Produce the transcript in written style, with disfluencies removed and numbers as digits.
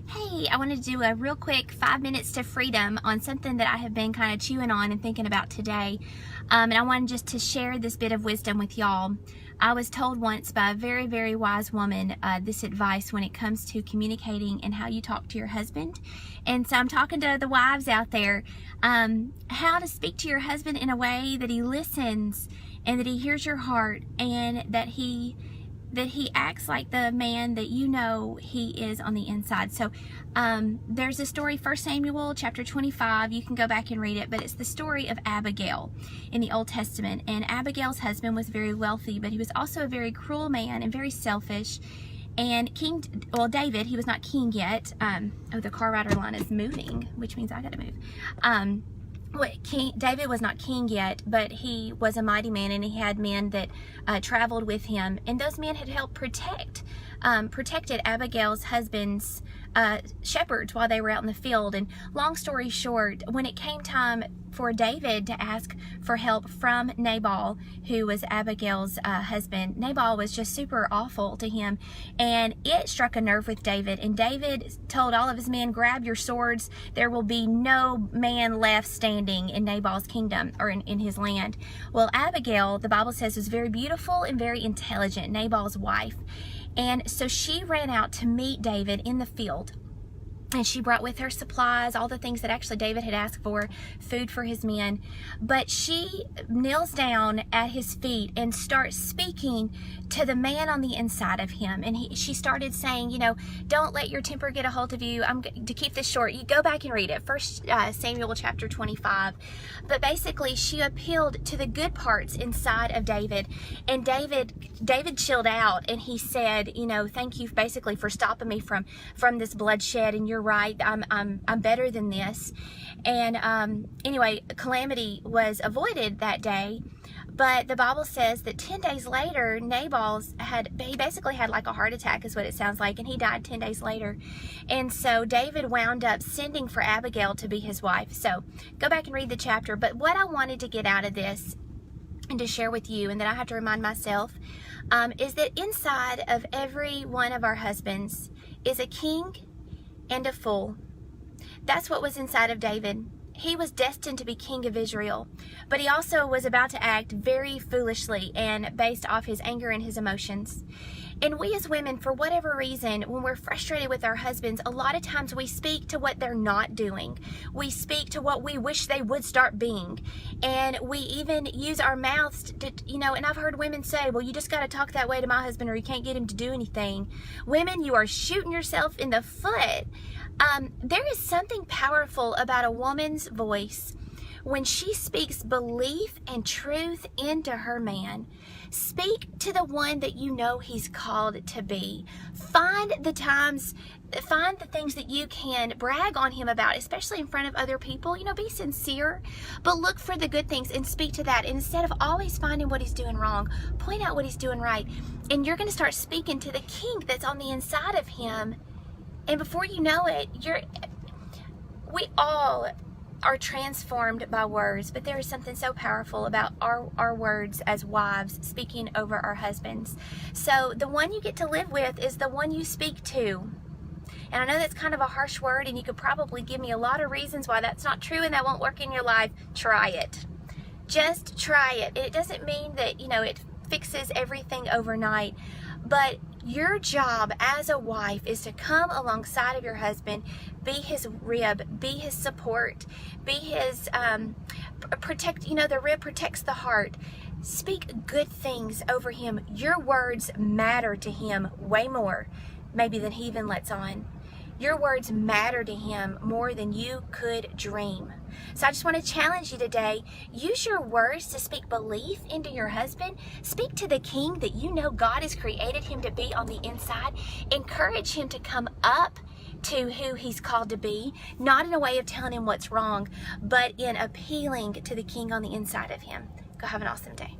Hey, I wanted to do a real quick 5 minutes to freedom on something that I have been kind of chewing on and thinking about today. And I wanted just to share this bit of wisdom with y'all. I was told once by a very, very wise woman this advice when it comes to communicating and how you talk to your husband. And so I'm talking to the wives out there, how to speak to your husband in a way that he listens and that he hears your heart and that he acts like the man that you know he is on the inside. So there's a story, 1 Samuel chapter 25. You can go back and read it, but it's the story of Abigail in the Old Testament. And Abigail's husband was very wealthy, but he was also a very cruel man and very selfish. And David, he was not king yet. Oh, the car rider line is moving, which means I gotta move. David was not king yet, but he was a mighty man, and he had men that traveled with him, and those men had helped protected Abigail's husband's shepherds while they were out in the field. And long story short, when it came time for David to ask for help from Nabal, who was Abigail's husband, Nabal was just super awful to him, and it struck a nerve with David. And David told all of his men, grab your swords, there will be no man left standing in Nabal's kingdom or in his land. Well, Abigail, the Bible says, was very beautiful and very intelligent, Nabal's wife. And so she ran out to meet David in the field. And she brought with her supplies, all the things that actually David had asked for, food for his men. But she kneels down at his feet and starts speaking to the man on the inside of him. And she started saying, you know, don't let your temper get a hold of you. To keep this short, you go back and read it, 1 Samuel chapter 25. But basically, she appealed to the good parts inside of David. And David chilled out, and he said, you know, thank you basically for stopping me from this bloodshed, and you're right, I'm better than this. And anyway, calamity was avoided that day. But the Bible says that 10 days later, he basically had like a heart attack is what it sounds like, and he died 10 days later. And so David wound up sending for Abigail to be his wife. So go back and read the chapter. But what I wanted to get out of this and to share with you, and that I have to remind myself, is that inside of every one of our husbands is a king and a fool. That's what was inside of David. He was destined to be king of Israel, but he also was about to act very foolishly and based off his anger and his emotions. And we as women, for whatever reason, when we're frustrated with our husbands, a lot of times we speak to what they're not doing. We speak to what we wish they would start being. And we even use our mouths to, you know, and I've heard women say, well, you just got to talk that way to my husband or you can't get him to do anything. Women, you are shooting yourself in the foot. There is something powerful about a woman's voice when she speaks belief and truth into her man. Speak to the one that you know he's called to be. Find the things that you can brag on him about, especially in front of other people. You know, be sincere, but look for the good things and speak to that. Instead of always finding what he's doing wrong, point out what he's doing right. And you're going to start speaking to the king that's on the inside of him. And before you know it, we all are transformed by words, but there is something so powerful about our words as wives speaking over our husbands. So the one you get to live with is the one you speak to. And I know that's kind of a harsh word, and you could probably give me a lot of reasons why that's not true and that won't work in your life. Try it. Just try it. It doesn't mean that, you know, it fixes everything overnight, but your job as a wife is to come alongside of your husband, be his rib, be his support, be his protect. You know, the rib protects the heart. Speak good things over him. Your words matter to him way more, maybe, than he even lets on. Your words matter to him more than you could dream. So I just want to challenge you today. Use your words to speak belief into your husband. Speak to the king that you know God has created him to be on the inside. Encourage him to come up to who he's called to be, not in a way of telling him what's wrong, but in appealing to the king on the inside of him. Go have an awesome day.